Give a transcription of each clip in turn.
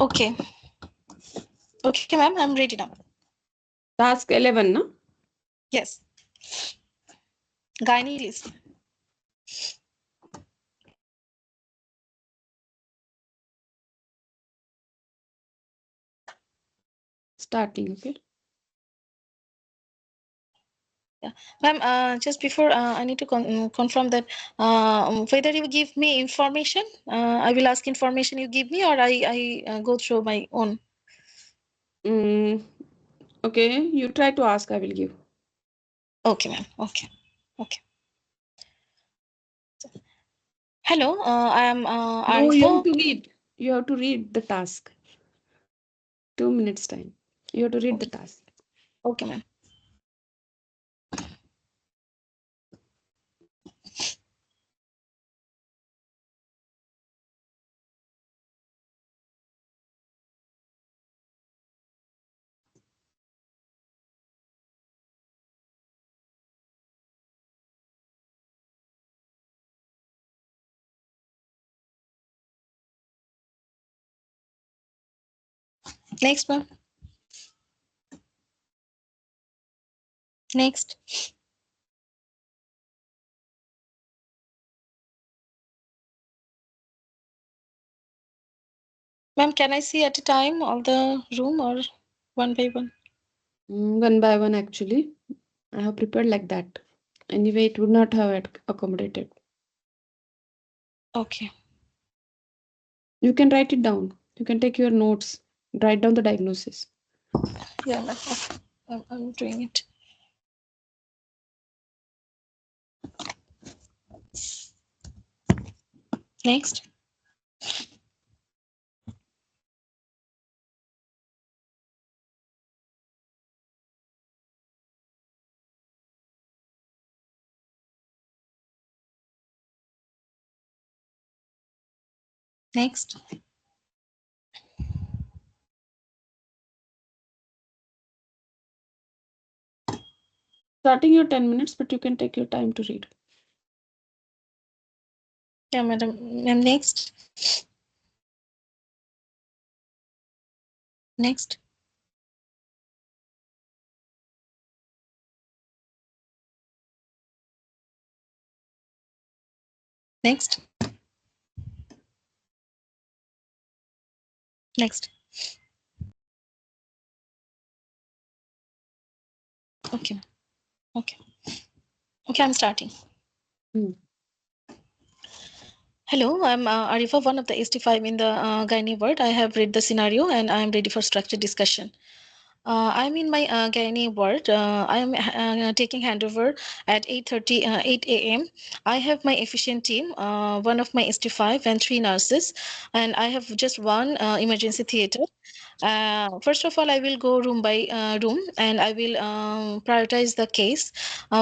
Okay. Okay, ma'am, I'm ready now. Task 11, na? Yes. Gynae list. Starting, okay? Yeah. Ma'am, just before I need to confirm that whether you give me information, I will ask information you give me, or I go through my own. Mm, okay, you try to ask, I will give. Okay, ma'am. Okay. Okay. Hello, I am No, you have Arifa. to read. You have to read the task. 2 minutes time. You have to read the Okay, task. okay, ma'am. Next, ma'am. Next. Ma'am, can I see at a time all the room or one by one? One by one, actually. I have prepared like that. Anyway, it would not have accommodated. Okay. You can write it down. You can take your notes. Write down the diagnosis. Yeah, ma'am. Okay. I'm doing it. Next. Next. Starting your 10 minutes, but you can take your time to read. Yeah, madam. Ma'am, next. Next. Next. Next. Okay. Okay. Okay, I'm starting. Hmm. Hello, I'm Arifa, one of the ST5 in the gynae ward. I have read the scenario and I am ready for structured discussion. I'm in my gynae ward. I am taking handover at 8:30, 8 a.m. I have my efficient team, one of my ST5 and 3 nurses, and I have just one emergency theater. First of all, I will go room by room and I will prioritize the case,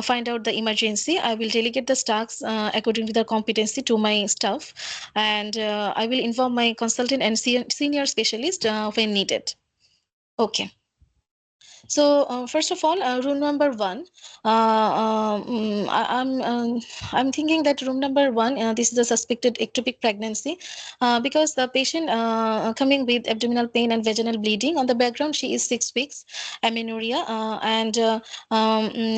find out the emergency. I will delegate the tasks according to the competency to my staff, and I will inform my consultant and senior specialist when needed. Okay. So first of all, room number one. I'm thinking that room number one. This is a suspected ectopic pregnancy, because the patient coming with abdominal pain and vaginal bleeding. On the background, she is 6 weeks, amenorrhea, and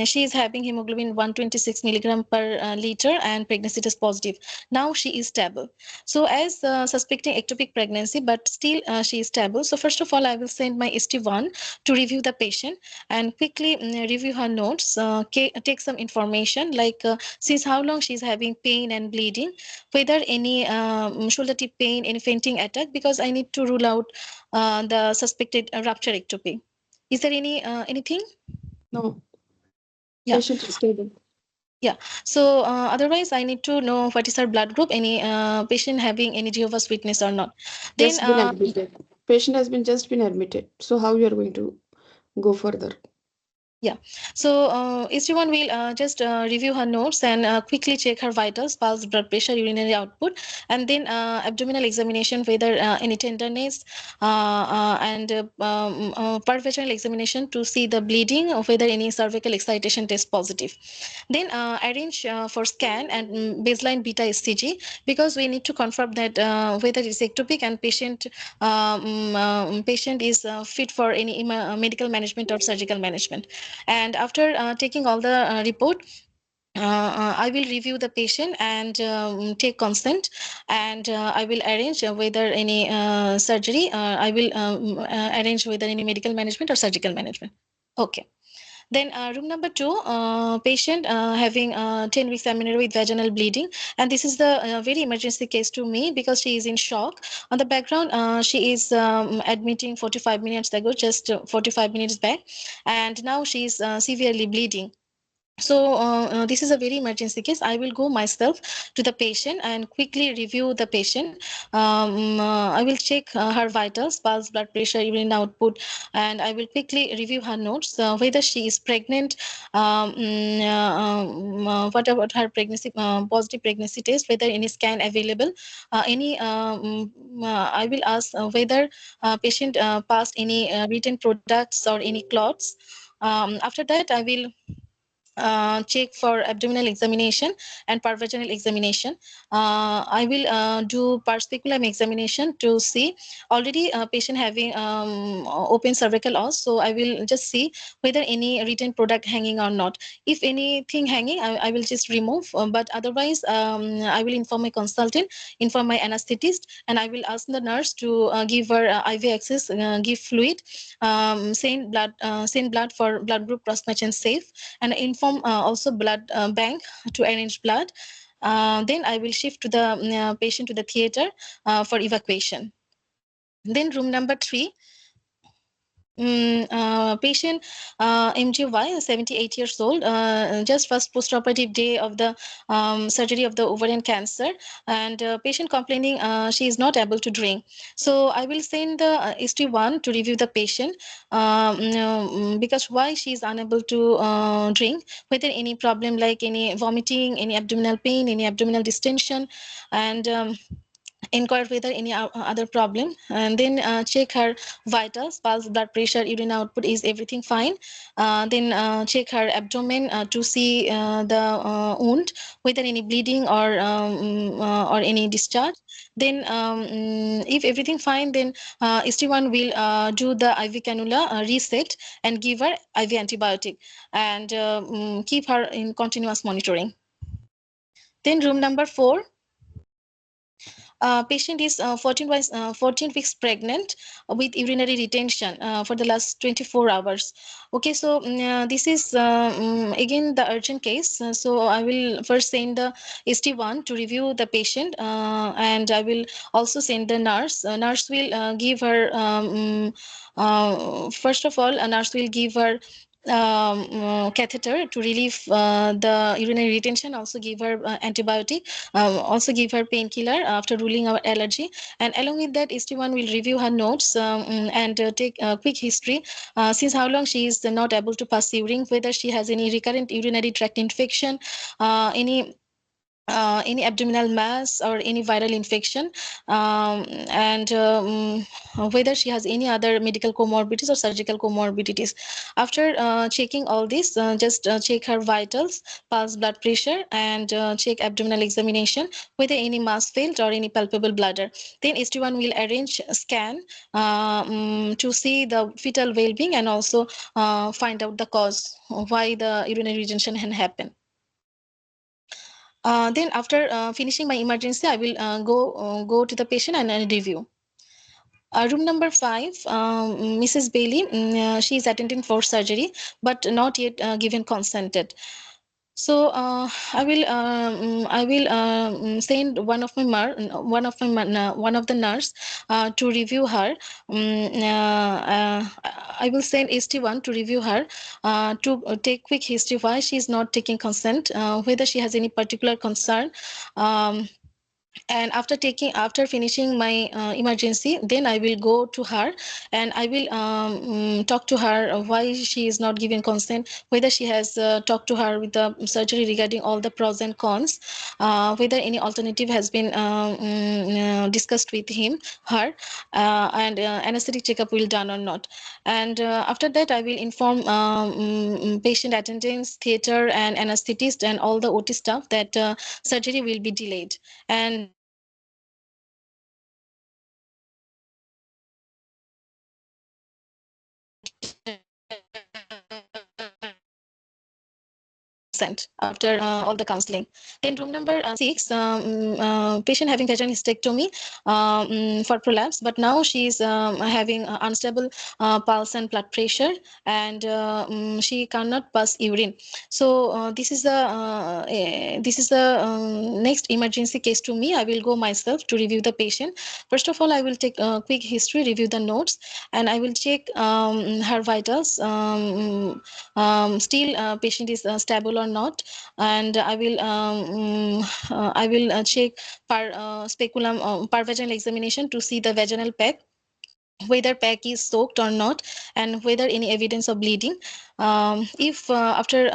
she is having hemoglobin 126 milligram per liter, and pregnancy test positive. Now she is stable. So as suspecting ectopic pregnancy, but still she is stable. So first of all, I will send my ST1 to review the patient and quickly review her notes, take some information like since how long she's having pain and bleeding, whether any shoulder tip pain, any fainting attack, because I need to rule out the suspected rupture ectopy. Is there anything? No, Yeah. patient is stable. Yeah. So otherwise, I need to know what is her blood group, any patient having any Jehovah's Witness or not. Then Just been admitted. Patient has been just been admitted. So how you are going to go further? Yeah. So ST1 will just review her notes and quickly check her vitals, pulse, blood pressure, urinary output, and then abdominal examination whether any tenderness, and per vaginal examination to see the bleeding, or whether any cervical excitation test positive. Then arrange for scan and baseline beta STG, because we need to confirm that whether it's ectopic and patient is fit for any medical management or surgical management. And after taking all the report, I will review the patient and take consent, and I will arrange whether any surgery. I will arrange whether any medical management or surgical management. Okay. Then room number two, patient having 10 weeks amenorrhea with vaginal bleeding. And this is the very emergency case to me, because she is in shock. On the background, she is admitting 45 minutes ago, just 45 minutes back. And now she is severely bleeding. So this is a very emergency case. I will go myself to the patient and quickly review the patient. I will check her vitals, pulse, blood pressure, urine output, and I will quickly review her notes, whether she is pregnant, what about her pregnancy, positive pregnancy test, whether any scan available, any I will ask whether patient passed any written products or any clots. After that, I will check for abdominal examination and pervaginal examination. I will do speculum examination to see already patient having open cervical os. So I will just see whether any written product hanging or not. If anything hanging, I will just remove. But otherwise, I will inform my consultant, inform my anesthetist, and I will ask the nurse to give her IV access, give fluid, send blood for blood group cross match and safe, and inform also blood bank to arrange blood. Then I will shift to the patient to the theater for evacuation. Then room number three, patient MGY, 78 years old, just first postoperative day of the surgery of the ovarian cancer, and patient complaining she is not able to drink. So I will send the ST1 to review the patient, because why she is unable to drink, whether any problem like any vomiting, any abdominal pain, any abdominal distension, and inquire whether any other problem, and then check her vitals, pulse, blood pressure, urine output, is everything fine. Then check her abdomen to see the wound, whether any bleeding or any discharge. Then if everything fine, then ST1 will do the IV cannula reset and give her IV antibiotic, and keep her in continuous monitoring. Then room number four, patient is 14 weeks pregnant with urinary retention for the last 24 hours. Okay, so this is again the urgent case. So I will first send the ST1 to review the patient, and I will also send the nurse. Nurse will give her, first of all, a nurse will give her catheter to relieve the urinary retention, also give her antibiotic, also give her painkiller after ruling out allergy. And along with that, ST1 will review her notes, and take a quick history, since how long she is not able to pass urine, whether she has any recurrent urinary tract infection, any abdominal mass or any viral infection, and whether she has any other medical comorbidities or surgical comorbidities. After checking all this, just check her vitals, pulse, blood pressure, and check abdominal examination, whether any mass failed or any palpable bladder. Then ST1 will arrange a scan to see the fetal well-being, and also find out the cause why the urinary retention can happen. Then after finishing my emergency, I will go to the patient and review. Room number five, Mrs. Bailey, she is attending for surgery, but not yet given consented. So I will send one of the nurse to review her. I will send ST1 to review her, to take quick history why she is not taking consent, whether she has any particular concern. Um, And after finishing my emergency, then I will go to her, and I will talk to her why she is not giving consent, whether she has talked to her with the surgery regarding all the pros and cons, whether any alternative has been discussed with her, and anesthetic checkup will done or not. And after that, I will inform patient attendants, theater and anesthetist and all the OT staff that surgery will be delayed. And consent after all the counseling. Then room number 6, patient having vaginal hysterectomy for prolapse, but now she is having unstable pulse and blood pressure, and she cannot pass urine. So this is the next emergency case to me. I will go myself to review the patient. First of all, I will take a quick history, review the notes, and I will check her vitals. Still patient is stable or not, and I will check speculum per vaginal examination to see the vaginal pack, whether pack is soaked or not, and whether any evidence of bleeding. If after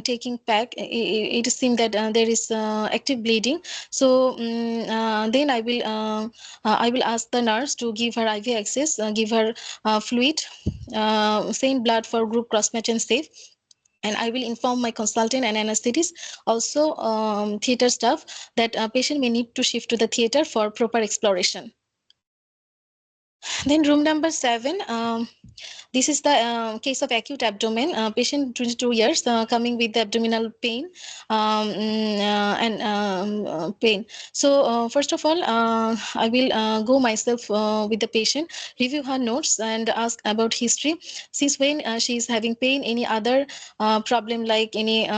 taking pack, it is seen that there is active bleeding, so then I will ask the nurse to give her IV access, give her fluid, send blood for group cross match and safe. And I will inform my consultant and anesthetist, also theater staff, that patient may need to shift to the theater for proper exploration. Then room number 7. This is the case of acute abdomen. Patient 22 years coming with abdominal pain and pain. So first of all, I will go myself with the patient, review her notes, and ask about history. Since when she is having pain, any other problem like any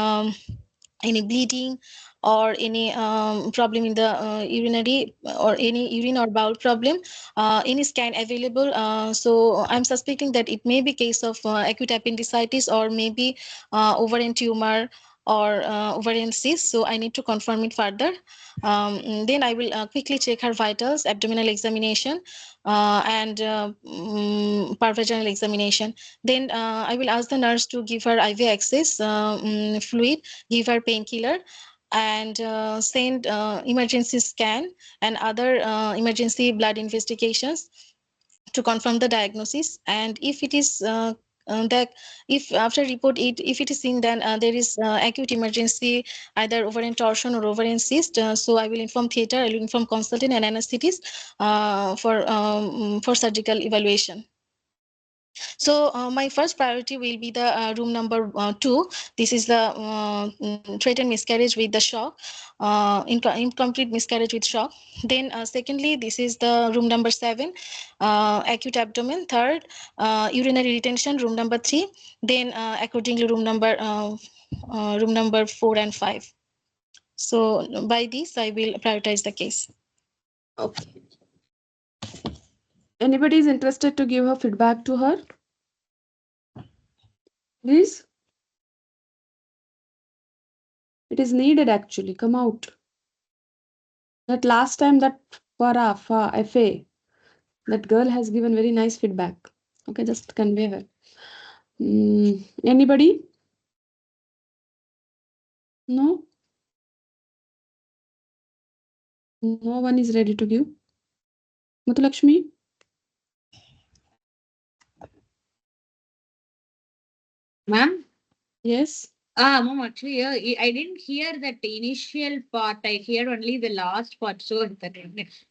bleeding or any problem in the urinary, or any urine or bowel problem, any scan available. So I'm suspecting that it may be case of acute appendicitis, or maybe ovarian tumor, or ovarian cyst. So I need to confirm it further. Then I will quickly check her vitals, abdominal examination, and per vaginal examination. Then I will ask the nurse to give her IV access, fluid, give her painkiller, and send emergency scan and other emergency blood investigations to confirm the diagnosis. And if it is that if after report it, if it is seen, then there is acute emergency, either ovarian torsion or ovarian cyst, so I will inform theater, I will inform consultant and anesthetist for surgical evaluation. So my first priority will be the room number 2. This is the threatened miscarriage with the shock, incomplete miscarriage with shock. Then secondly, this is the room number 7, acute abdomen. Third, urinary retention, room number 3. Then accordingly, room number 4 and 5. So by this, I will prioritize the case. Okay. Anybody is interested to give her feedback to her? Please. It is needed actually. Come out. That last time that Farah, FA, that girl has given very nice feedback. Okay, just convey her. Anybody? No? No one is ready to give. Mutulakshmi? Ma'am? Yes. Ma'am, actually, I didn't hear that initial part. I heard only the last part. So,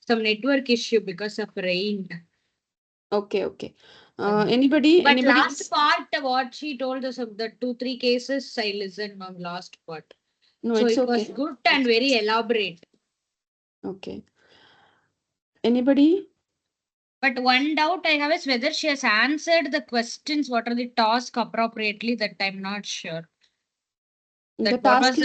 some network issue because of rain. Okay, okay. Anybody? But Anybody? last part, what she told us of the 2, 3 cases, I listened, ma'am, last part. No, So it's it was okay. good and very elaborate. Okay. Anybody? But one doubt I have is whether she has answered the questions, what are the tasks appropriately, that I'm not sure. The That what was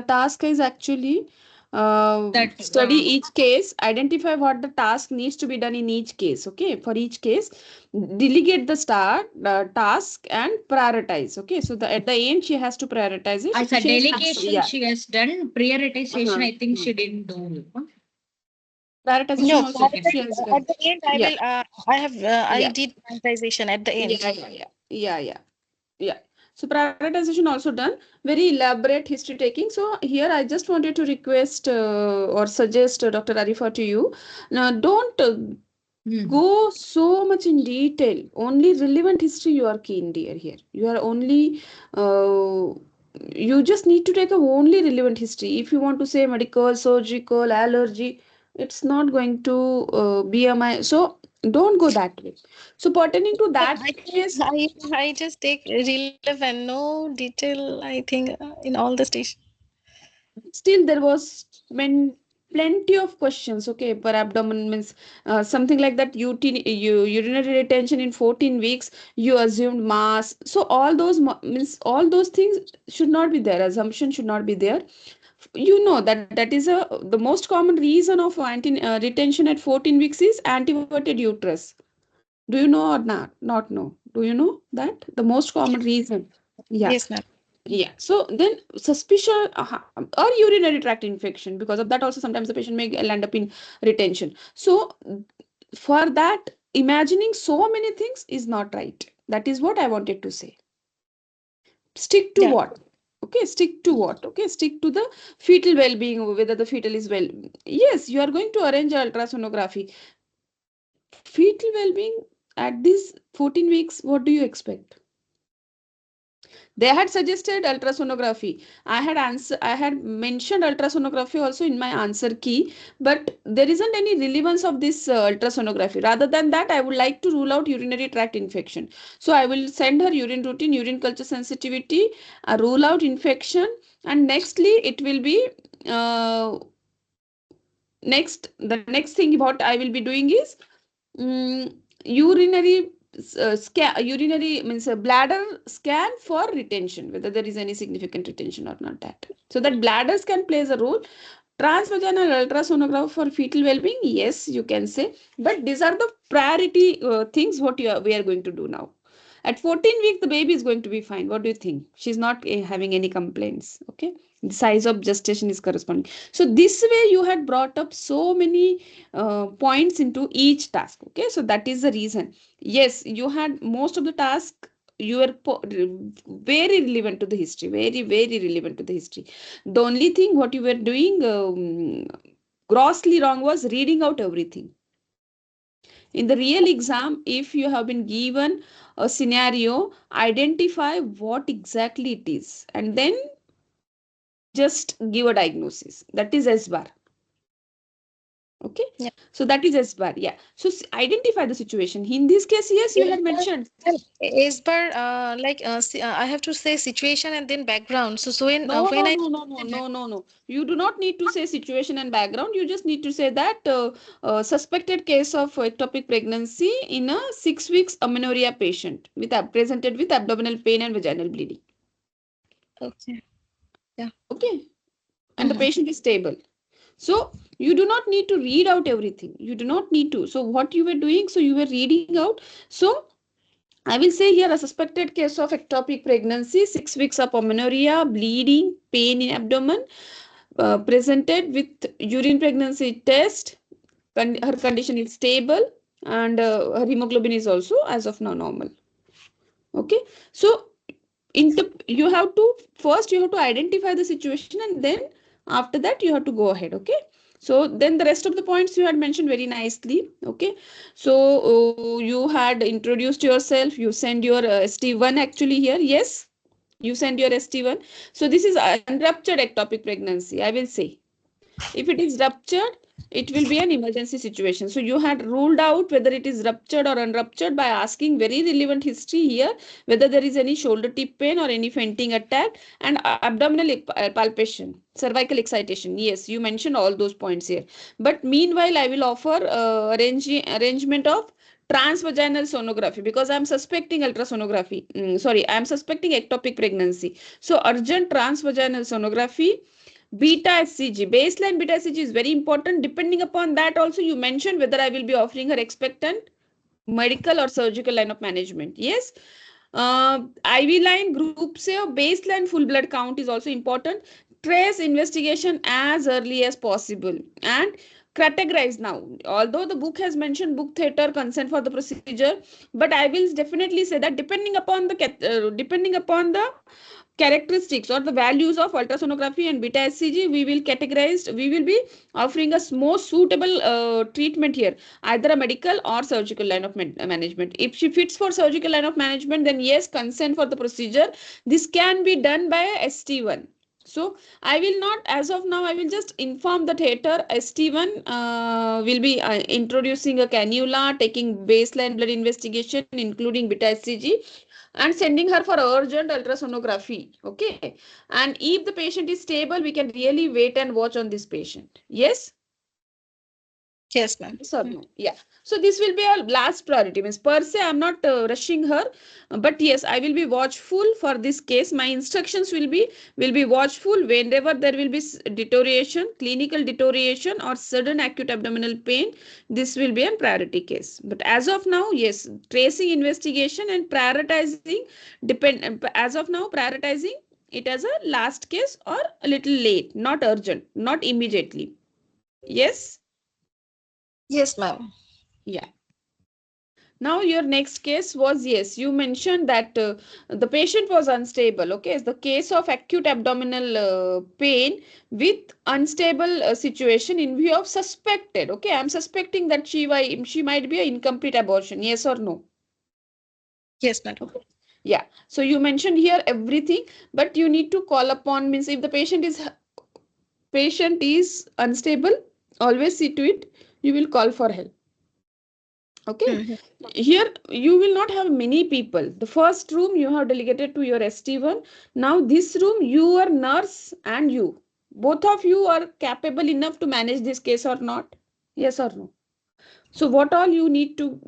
task is actually Study each case, identify what the task needs to be done in each case. Okay, for each case, delegate the task and prioritize. Okay, so at the end she has to prioritize it. as a She has delegation yeah. she has done. Prioritization, Uh-huh. I think she didn't do. Prioritization No, also she has done. at the end, I Yeah, will. I yeah, did prioritization at the end. yeah. So prioritization also done. Very elaborate history taking. So here I just wanted to request or suggest Dr. Arifa to you. Now don't go so much in detail. Only relevant history you are keen, dear. Here you are only. You just need to take a only relevant history. If you want to say medical, surgical, allergy, it's not going to be a my. So don't go that way. So pertaining to No, that I think case, I just take relevant, no detail. I think in all the station. still there was plenty of questions. Okay, per abdomen means something like that. Urinary retention in 14 weeks. You assumed mass. So all those means all those things should not be there. Assumption should not be there. You know that that is the most common reason of anti retention at 14 weeks is antiverted uterus. Do you know or not know? Do you know that the most common reason? Yeah. Yes, ma'am. Yeah. So then suspicion or urinary tract infection, because of that also sometimes the patient may land up in retention. So for that, imagining so many things is not right. That is what I wanted to say. Stick to Yeah. what? Okay, stick to what? Okay, stick to the fetal well-being, whether the fetal is well. Yes, you are going to arrange ultrasonography. Fetal well-being at this 14 weeks, what do you expect? They had suggested ultrasonography. I had mentioned ultrasonography also in my answer key, but there isn't any relevance of this ultrasonography. Rather than that, I would like to rule out urinary tract infection. So I will send her urine routine, urine culture sensitivity, rule out infection, and nextly it will be uh, the next thing what I will be doing is urinary urinary means a bladder scan for retention, whether there is any significant retention or not. That so that bladder scan plays a role. Transvaginal ultrasonography for fetal well-being, yes, you can say, but these are the priority things what we are going to do now. At 14 weeks, the baby is going to be fine. What do you think? She's not having any complaints. Okay, the size of gestation is corresponding. So this way, you had brought up so many points into each task. Okay, so that is the reason. Yes, you had most of the task. You were very relevant to the history. Very relevant to the history. The only thing what you were doing grossly wrong was reading out everything. In the real exam, if you have been given a scenario, identify what exactly it is and then just give a diagnosis. That is S bar. Okay. Yeah. So that is S bar. Yeah. So identify the situation. In this case, yes, you had mentioned. Is per I have to say situation and then background. So No, when no, I no, no, no, no, no, no. You do not need to say situation and background. You just need to say that suspected case of ectopic pregnancy in a 6 weeks amenorrhea patient with presented with abdominal pain and vaginal bleeding. okay. Yeah. Okay, and the Mm-hmm. patient is stable. So you do not need to read out everything. You do not need to. So what you were doing? So you were reading out. So I will say here a suspected case of ectopic pregnancy, 6 weeks of amenorrhea, bleeding, pain in abdomen, presented with urine pregnancy test. Her condition is stable and her hemoglobin is also as of now normal. Okay, so you have to first you have to identify the situation and then after that you have to go ahead. Okay, so then the rest of the points you had mentioned very nicely. Okay, so you had introduced yourself, you send your st1 actually here. Yes, you send your st1. So this is unruptured ectopic pregnancy, I will say. If it is ruptured, it will be an emergency situation. So you had ruled out whether it is ruptured or unruptured by asking very relevant history here, whether there is any shoulder tip pain or any fainting attack, and abdominal palpation, cervical excitation. Yes, you mentioned all those points here. But meanwhile, I will offer arrangement of transvaginal sonography because I'm suspecting ultrasonography. Sorry, I'm suspecting ectopic pregnancy. So urgent transvaginal sonography Beta HCG, baseline beta HCG is very important. Depending upon that also you mentioned whether I will be offering her expectant, medical or surgical line of management. Yes. IV line, group say baseline full blood count is also important. Trace investigation as early as possible and categorize. Now although the book has mentioned book theater consent for the procedure, but I will definitely say that depending upon the characteristics or the values of ultrasonography and beta HCG, we will be offering a most suitable treatment here, either a medical or surgical line of management. If she fits for surgical line of management, then yes, consent for the procedure. This can be done by a ST1. So I will not, as of now, I will just inform the theater ST1 will be introducing a cannula, taking baseline blood investigation, including beta HCG, and sending her for urgent ultrasonography. Okay. And if the patient is stable, we can really wait and watch on this patient. Yes. Yes, ma'am. Yes or no? Yeah. So this will be our last priority. Means per se, I'm not rushing her, but yes, I will be watchful for this case. My instructions will be watchful whenever there will be deterioration, clinical deterioration, or sudden acute abdominal pain. This will be a priority case. But as of now, yes, tracing investigation and prioritizing as of now prioritizing it as a last case or a little late, not urgent, not immediately. Yes. Yes, ma'am. Yeah. Now your next case was, yes, you mentioned that the patient was unstable. Okay, it's the case of acute abdominal pain with unstable situation in view of suspected. Okay, I'm suspecting that she might be an incomplete abortion. Yes or no? Yes, madam. Okay. Yeah. So you mentioned here everything, but you need to call upon, means if the patient is unstable, always see to it you will call for help. Okay. Mhm. Here you will not have many people. The first room you have delegated to your ST1. Now this room, your nurse and you, both of you are capable enough to manage this case or not? Yes or no? So what all you need to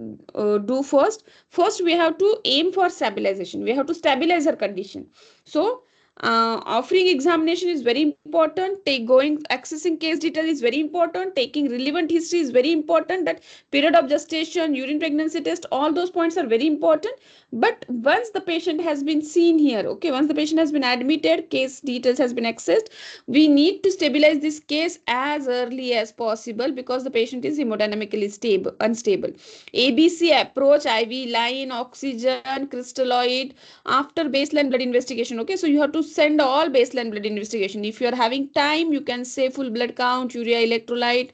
do first? First, we have to aim for stabilization. We have to stabilize her condition. So offering examination is very important. Accessing case detail is very important. Taking relevant history is very important. That period of gestation, urine pregnancy test, all those points are very important. But once the patient has been seen here, okay, once the patient has been admitted, case details has been accessed, we need to stabilize this case as early as possible because the patient is hemodynamically unstable. ABC approach, IV line, oxygen, crystalloid after baseline blood investigation. Okay, so you have to send all baseline blood investigation. If you are having time, you can say full blood count, urea electrolyte,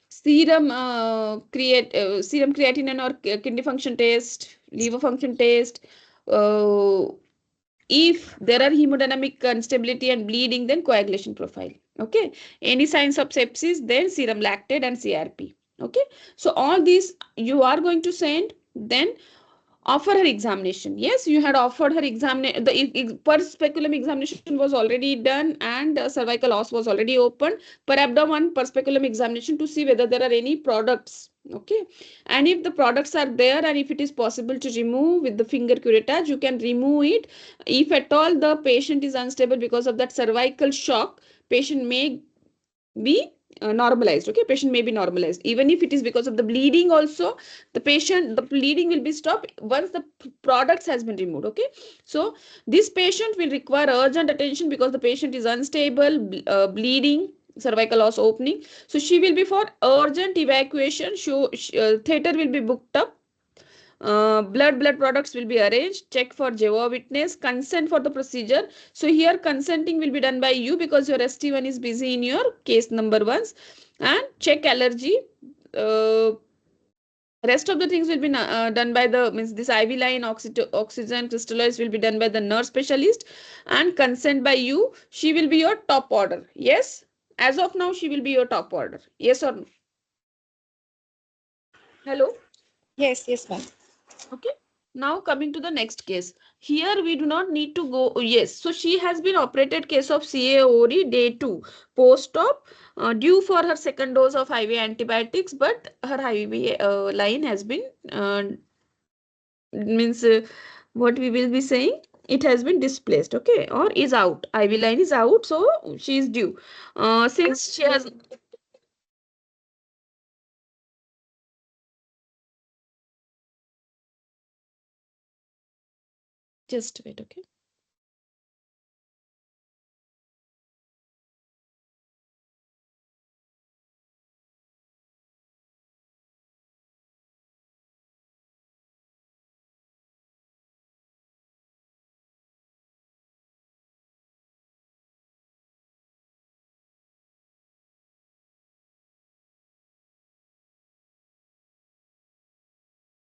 serum creatinine or kidney function test, liver function test. Uh, if there are hemodynamic instability and bleeding, then coagulation profile. Okay. Any signs of sepsis, then serum lactate and CRP. Okay. So all these you are going to send. Then offer her examination. Yes, you had offered her examination. The per speculum examination was already done and cervical os was already opened. Per abdomen, per speculum examination to see whether there are any products. Okay, and if the products are there and if it is possible to remove with the finger curettage, you can remove it. If at all the patient is unstable because of that cervical shock, patient may be normalized. Okay, patient may be normalized even if it is because of the bleeding also. The bleeding will be stopped once the products has been removed. Okay, so this patient will require urgent attention because the patient is unstable, bleeding, cervical os opening, so she will be for urgent evacuation. Theater will be booked up. Blood products will be arranged. Check for Jehovah Witness. Consent for the procedure. So here consenting will be done by you because your ST1 is busy in your case number ones. And check allergy. Rest of the things will be done by the, means this IV line, oxygen, crystalloids will be done by the nurse specialist, and consent by you. She will be your top order. Yes. As of now, she will be your top order. Yes or no? Hello. Yes, yes, ma'am. Okay. Now coming to the next case. Here we do not need to go. Yes. So she has been operated case of CAORI day 2 post-op, due for her second dose of IV antibiotics, but her IV line has been means what we will be saying, it has been displaced, okay, or is out. IV line is out, so she is due. Since she has, just wait, okay.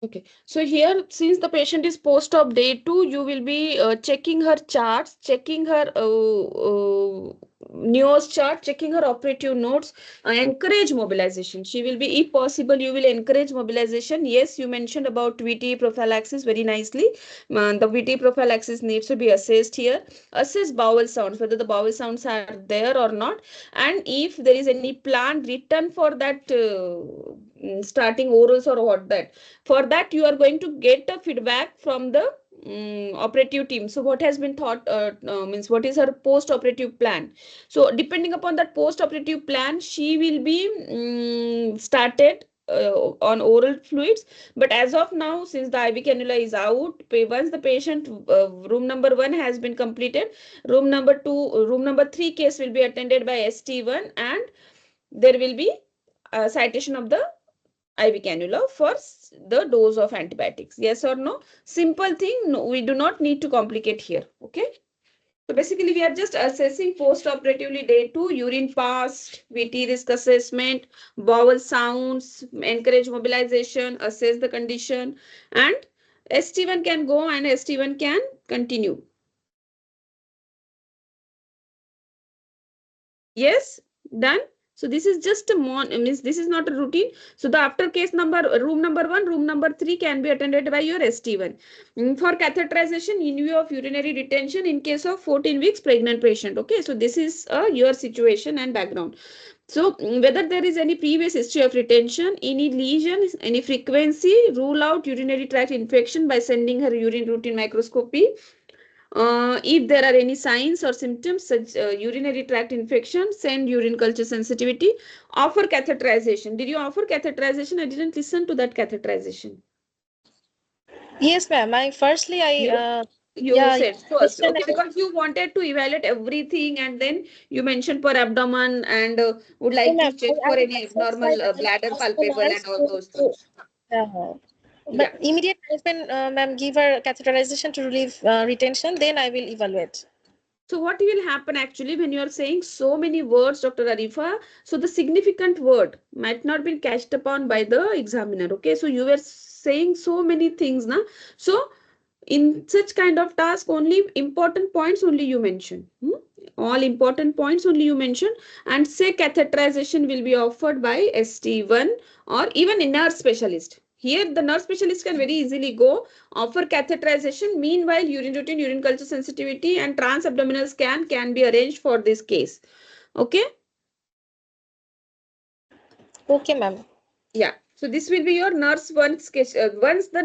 Okay, so here, since the patient is post-op day 2, you will be checking her charts, checking her NEOS chart, checking her operative notes, encourage mobilization. She will be, if possible, you will encourage mobilization. Yes, you mentioned about VT prophylaxis very nicely. The VT prophylaxis needs to be assessed here. Assess bowel sounds, whether the bowel sounds are there or not, and if there is any plan written for that starting orals or what that. For that, you are going to get a feedback from the operative team. So what has been thought, means what is her post operative plan. So depending upon that post operative plan, she will be started on oral fluids. But as of now, since the IV cannula is out, once the patient room number 1 has been completed, room number 2, room number 3 case will be attended by ST1, and there will be a citation of the IV cannula for the dose of antibiotics. Yes or no? Simple thing. No, we do not need to complicate here. Okay. So basically, we are just assessing post-operatively day 2, urine passed, VT risk assessment, bowel sounds, encourage mobilization, assess the condition, and ST1 can go and ST1 can continue. Yes, done. So this is just a means this is not a routine. So the after case number, room number 1, room number 3 can be attended by your ST1. For catheterization in view of urinary retention in case of 14 weeks pregnant patient. Okay, so this is your situation and background. So whether there is any previous history of retention, any lesion, any frequency, rule out urinary tract infection by sending her urine routine microscopy. If there are any signs or symptoms such urinary tract infection, send urine culture sensitivity. Offer catheterization. Did you offer catheterization? I didn't listen to that catheterization. Yes, ma'am. You you Yeah, said first, question okay, because you wanted to evaluate everything, and then you mentioned per abdomen and would no, like to ma'am. check for any abnormal I bladder asked the palpable nurse and all those to things. but Yeah. immediate when ma'am give her catheterization to relieve retention, then I will evaluate. So what will happen actually when you are saying so many words, Dr. Arifa? So the significant word might not be catched upon by the examiner. Okay, so you were saying so many things, na? So in such kind of task, only important points only you mention. All important points only you mention, and say catheterization will be offered by ST1 or even a nurse specialist. Here, the nurse specialist can very easily go offer catheterization. Meanwhile, urine routine, urine culture sensitivity, and transabdominal scan can be arranged for this case. Okay. Okay, ma'am. Yeah. So this will be your nurse once case. Once the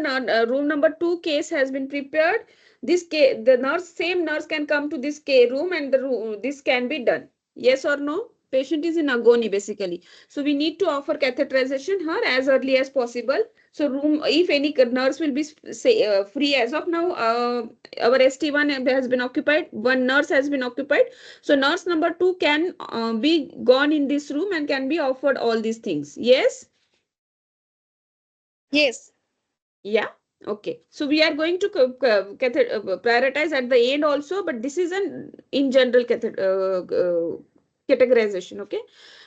room number 2 case has been prepared, this case, the nurse, same nurse can come to this room, and the room, this can be done. Yes or no? Patient is in agony basically. So we need to offer catheterization her as early as possible. So room, if any nurse will be say free as of now, our ST1 has been occupied. One nurse has been occupied. So nurse number 2 can be gone in this room and can be offered all these things. Yes. Yes. Yeah. Okay. So we are going to prioritize at the end also, but this is an in general categorization. Okay.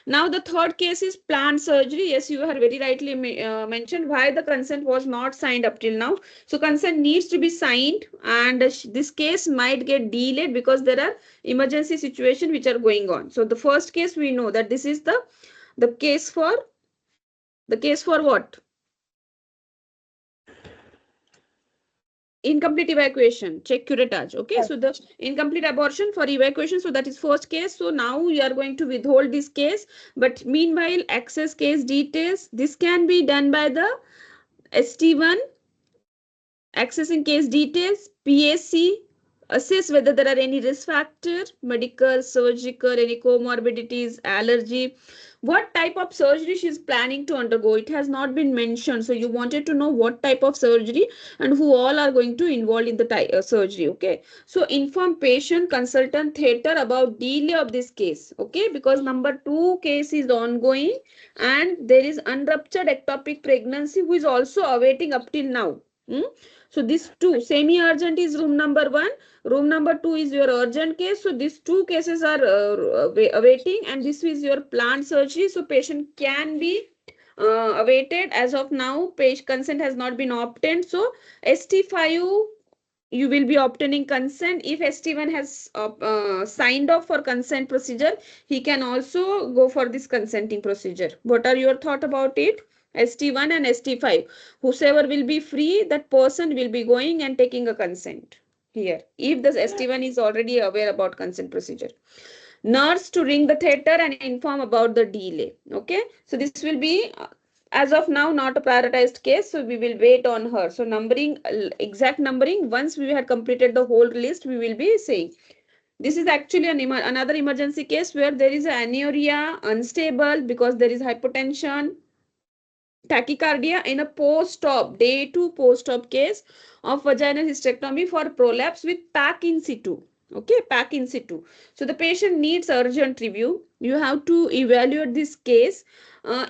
Now the third case is planned surgery. Yes, you have very rightly mentioned why the consent was not signed up till now. So consent needs to be signed, and this case might get delayed because there are emergency situations which are going on. So the first case we know that this is the case for what? Incomplete evacuation, check curettage. Okay, so the incomplete abortion for evacuation, so that is first case. So now we are going to withhold this case, but meanwhile access case details, this can be done by the ST1 accessing case details, PAC, assess whether there are any risk factor, medical, surgical, any comorbidities, allergy, what type of surgery she is planning to undergo. It has not been mentioned, so you wanted to know what type of surgery and who all are going to involve in the surgery. Okay, so inform patient, consultant, theater about delay of this case. Okay, because number 2 case is ongoing and there is unruptured ectopic pregnancy who is also awaiting up till now. So this two semi-urgent is room number 1. Room number 2 is your urgent case. So these two cases are awaiting, and this is your planned surgery. So patient can be awaited. As of now, patient consent has not been obtained. So ST5 you will be obtaining consent. If ST1 has signed off for consent procedure, he can also go for this consenting procedure. What are your thought about it? ST1 and ST5, whosoever will be free, that person will be going and taking a consent here, if the ST1 is already aware about consent procedure. Nurse to ring the theater and inform about the delay. Okay, so this will be as of now not a prioritized case, so we will wait on her. So numbering, exact numbering, once we had completed the whole list, we will be saying. This is actually another emergency case where there is anuria, unstable because there is hypotension, tachycardia in a post-op, day 2 post-op case of vaginal hysterectomy for prolapse with PAC in situ. Okay, PAC in situ. So the patient needs urgent review. You have to evaluate this case.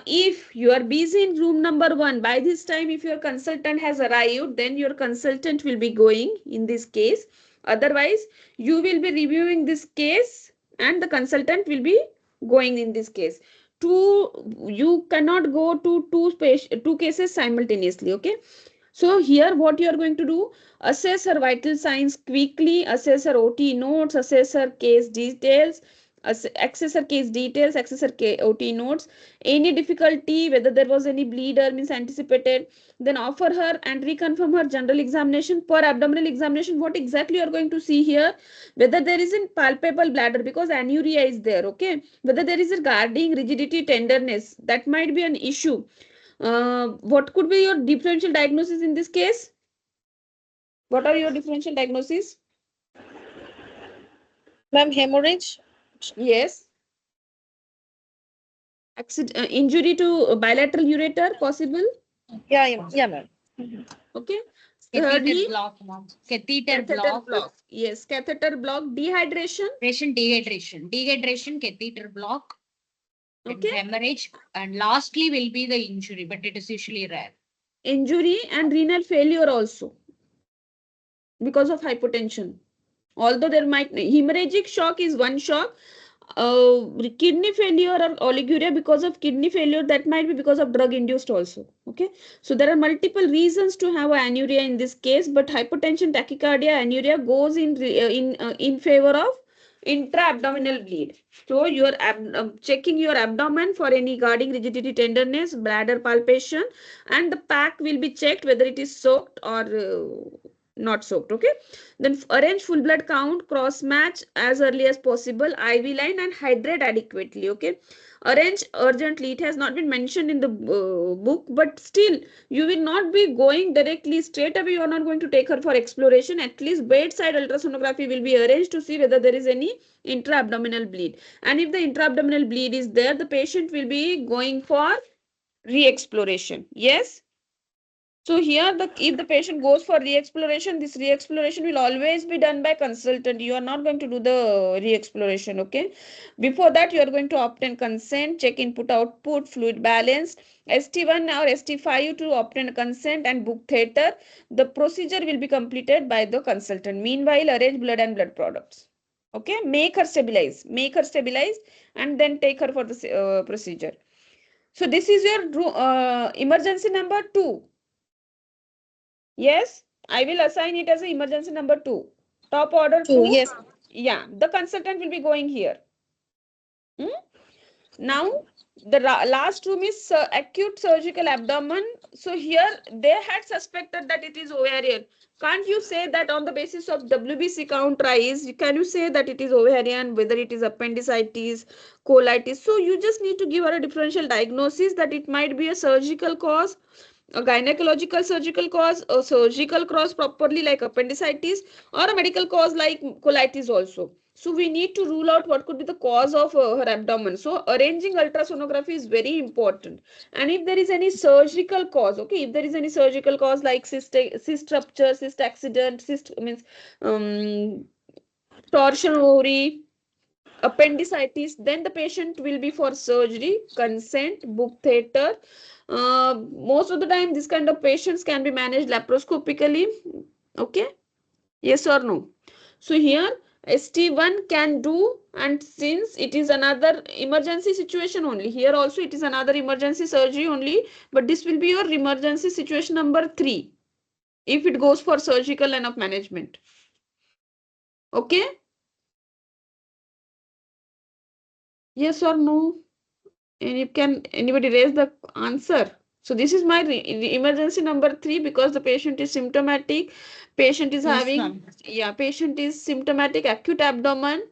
If you are busy in room number 1, by this time, if your consultant has arrived, then your consultant will be going in this case. Otherwise, you will be reviewing this case and the consultant will be going in this case. You cannot go to two cases simultaneously. Okay, so here what you are going to do, assess her vital signs quickly, assess her OT notes, assess her case details, access her case details, access her OT notes, any difficulty, whether there was any bleeder means anticipated, then offer her and reconfirm her general examination. Per abdominal examination, what exactly you are going to see here, whether there is a palpable bladder because anuria is there. Okay, whether there is a guarding rigidity, tenderness, that might be an issue. What could be your differential diagnosis in this case? What are your differential diagnoses? Ma'am, hemorrhage? Yes. Injury to bilateral ureter possible. Yeah, ma'am. Okay. Catheter Thirdly, block, mom. Catheter catheter block. block. Yes, catheter block, dehydration. Patient dehydration. Dehydration, catheter block, then Okay. hemorrhage, and lastly will be the injury, but it is usually rare. Injury and renal failure also because of hypotension. Although there might hemorrhagic shock is one shock, kidney failure or oliguria because of kidney failure, that might be because of drug induced also. Okay, so there are multiple reasons to have anuria in this case, but hypotension, tachycardia, anuria goes in favor of intra-abdominal bleed. So you are checking your abdomen for any guarding rigidity, tenderness, bladder palpation, and the pack will be checked whether it is soaked or not soaked. Okay, then arrange full blood count, cross match as early as possible, IV line, and hydrate adequately. Okay, arrange urgently. It has not been mentioned in the book, but still you will not be going directly straight away. You are not going to take her for exploration. At least bedside ultrasonography will be arranged to see whether there is any intra-abdominal bleed. And if the intra-abdominal bleed is there, the patient will be going for re-exploration. Yes. So here, if the patient goes for re-exploration, this re-exploration will always be done by consultant. You are not going to do the re-exploration. Okay. Before that, you are going to obtain consent, check input output, fluid balance, ST1 or ST5 to obtain consent and book theater. The procedure will be completed by the consultant. Meanwhile, arrange blood and blood products. Okay. Make her stabilize, and then take her for the procedure. So this is your emergency number 2. Yes, I will assign it as an emergency number 2. Top order 2. Yes. Yeah, the consultant will be going here. Now, the last room is acute surgical abdomen. So here they had suspected that it is ovarian. Can't you say that on the basis of WBC count rise, can you say that it is ovarian, whether it is appendicitis, colitis? So you just need to give her a differential diagnosis that it might be a surgical cause a gynecological surgical cause, a surgical cause properly like appendicitis, or a medical cause like colitis also. So we need to rule out what could be the cause of her abdomen. So arranging ultrasonography is very important. And if there is any surgical cause, okay, if there is any surgical cause like cyst rupture, cyst accident, cyst means torsion ovary, appendicitis, then the patient will be for surgery, consent, book theater. Most of the time this kind of patients can be managed laparoscopically. Okay, yes or no? So here ST1 can do, and since it is another emergency situation only, here also it is another emergency surgery only, but this will be your emergency situation number 3 if it goes for surgical line of management. Okay, yes or no? And you can anybody raise the answer? So this is my emergency number 3 because the patient is symptomatic. Patient is Yes, having, ma'am. yeah, patient is symptomatic acute abdomen.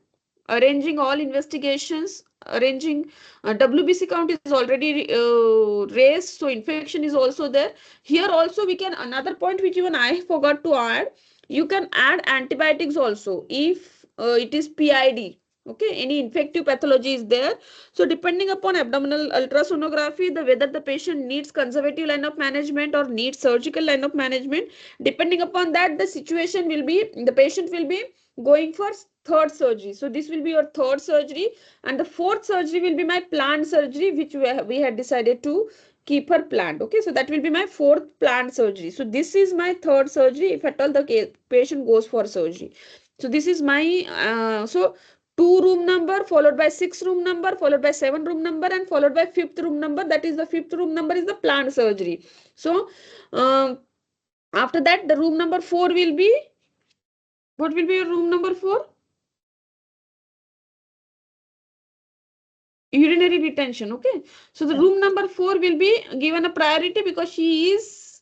Arranging all investigations, arranging WBC count is already raised, so infection is also there. Here also we can, another point which even I forgot to add, you can add antibiotics also if it is PID. Okay, any infective pathology is there. So depending upon abdominal ultrasonography, the whether the patient needs conservative line of management or needs surgical line of management, depending upon that, the situation will be, the patient will be going for third surgery. So this will be your third surgery, and the fourth surgery will be my planned surgery, which we had decided to keep her planned. Okay, so that will be my fourth planned surgery. So this is my third surgery if at all the patient goes for surgery. So this is my so 2 room number followed by 6 room number followed by 7 room number and followed by 5th room number, that is the 5th room number is the planned surgery. So after that the room number 4 will be, what will be your room number 4? Urinary retention. Okay, so the room number 4 will be given a priority because she is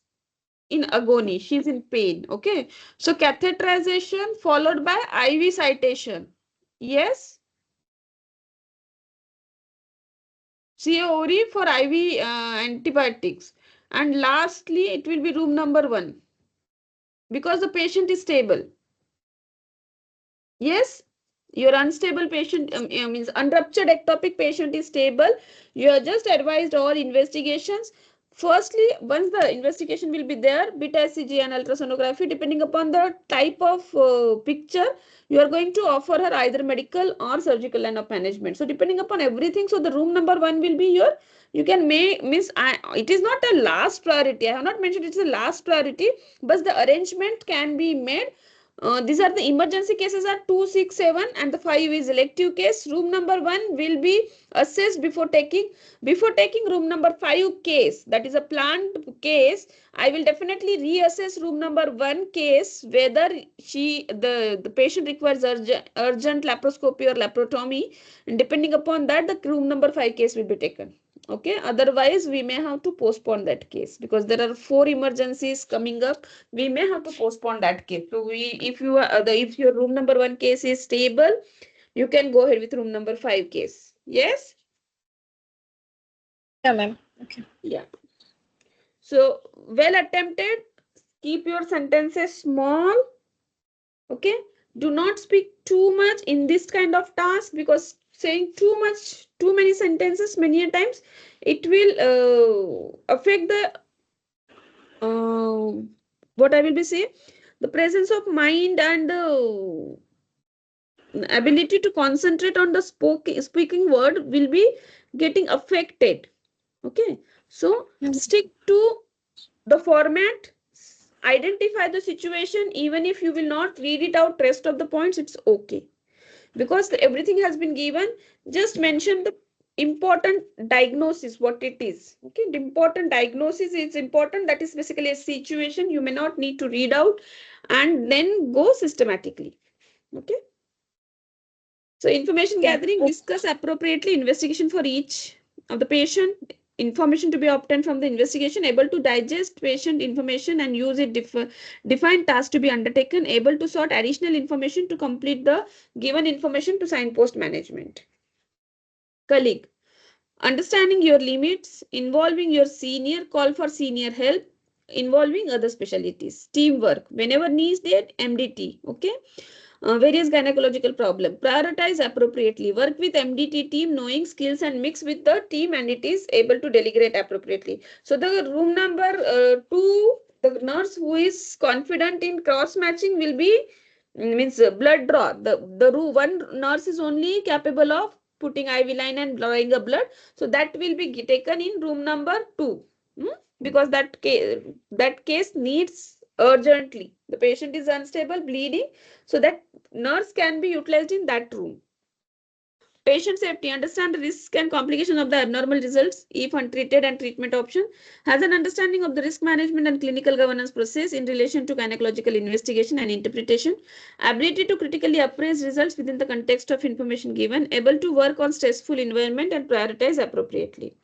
in agony, she is in pain. Okay, so catheterization followed by IV citation. Yes, CORI for IV antibiotics, and lastly it will be room number 1 because the patient is stable. Yes, your unstable patient means unruptured ectopic patient is stable. You are just advised all investigations. Firstly, once the investigation will be there, beta SCG and ultrasonography, depending upon the type of picture, you are going to offer her either medical or surgical line of management. So depending upon everything, so the room number 1 will be your, you can make miss. It is not a last priority. I have not mentioned it's a last priority, but the arrangement can be made. These are the emergency cases are 2, 6, 7 and the 5 is elective case. Room number 1 will be assessed before taking room number 5 case, that is a planned case. I will definitely reassess room number 1 case whether the patient requires urgent laparoscopy or laparotomy, and depending upon that the room number 5 case will be taken. Okay, otherwise we may have to postpone that case because there are 4 emergencies coming up. We may have to postpone that case. So if you are if your room number 1 case is stable, you can go ahead with room number 5 case. Yes. Yeah, ma'am. Okay. Yeah. So well attempted. Keep your sentences small. Okay, do not speak too much in this kind of task because saying too many sentences many a times, it will affect the what I will be saying, the presence of mind and ability to concentrate on the speaking word will be getting affected. Okay, so stick to the format, identify the situation. Even if you will not read it out rest of the points, it's okay because everything has been given. Just mention the important diagnosis, what it is. Okay, the important diagnosis is important, that is basically a situation. You may not need to read out and then go systematically. Okay, so information gathering, discuss appropriately investigation for each of the patient, information to be obtained from the investigation, able to digest patient information and use it, define tasks to be undertaken, able to sort additional information to complete the given information to signpost management. Colleague, Understanding your limits, involving your senior, call for senior help, involving other specialties, teamwork, whenever needed, MDT, okay? Various gynecological problem. Prioritize appropriately. Work with MDT team, knowing skills and mix with the team, and it is able to delegate appropriately. So the room number 2, the nurse who is confident in cross matching will be means blood draw. The one nurse is only capable of putting IV line and drawing a blood. So that will be taken in room number 2. Because that case needs urgently. The patient is unstable, bleeding, so that nurse can be utilized in that room. Patient safety, understand the risk and complication of the abnormal results if untreated and treatment option. Has an understanding of the risk management and clinical governance process in relation to gynecological investigation and interpretation. Ability to critically appraise results within the context of information given. Able to work on stressful environment and prioritize appropriately.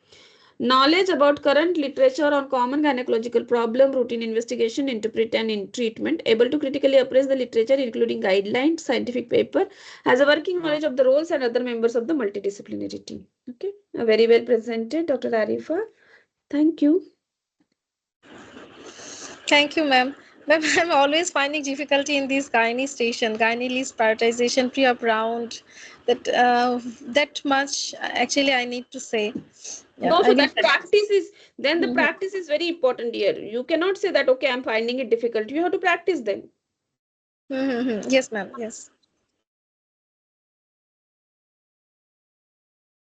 Knowledge about current literature on common gynecological problem, routine investigation, interpret and in treatment. Able to critically appraise the literature including guidelines, scientific paper. Has a working knowledge of the roles and other members of the multidisciplinary team. Okay, very well presented, Dr. Arifa. Thank you. Thank you, ma'am. Ma'am, I'm always finding difficulty in this gynae station, gynae list prioritization, pre-op round. That much actually I need to say. Yeah, No, I so need that practice is, then the Mhm. practice is very important here. You cannot say that, okay, I'm finding it difficult. You have to practice then. Yes, ma'am. Yes.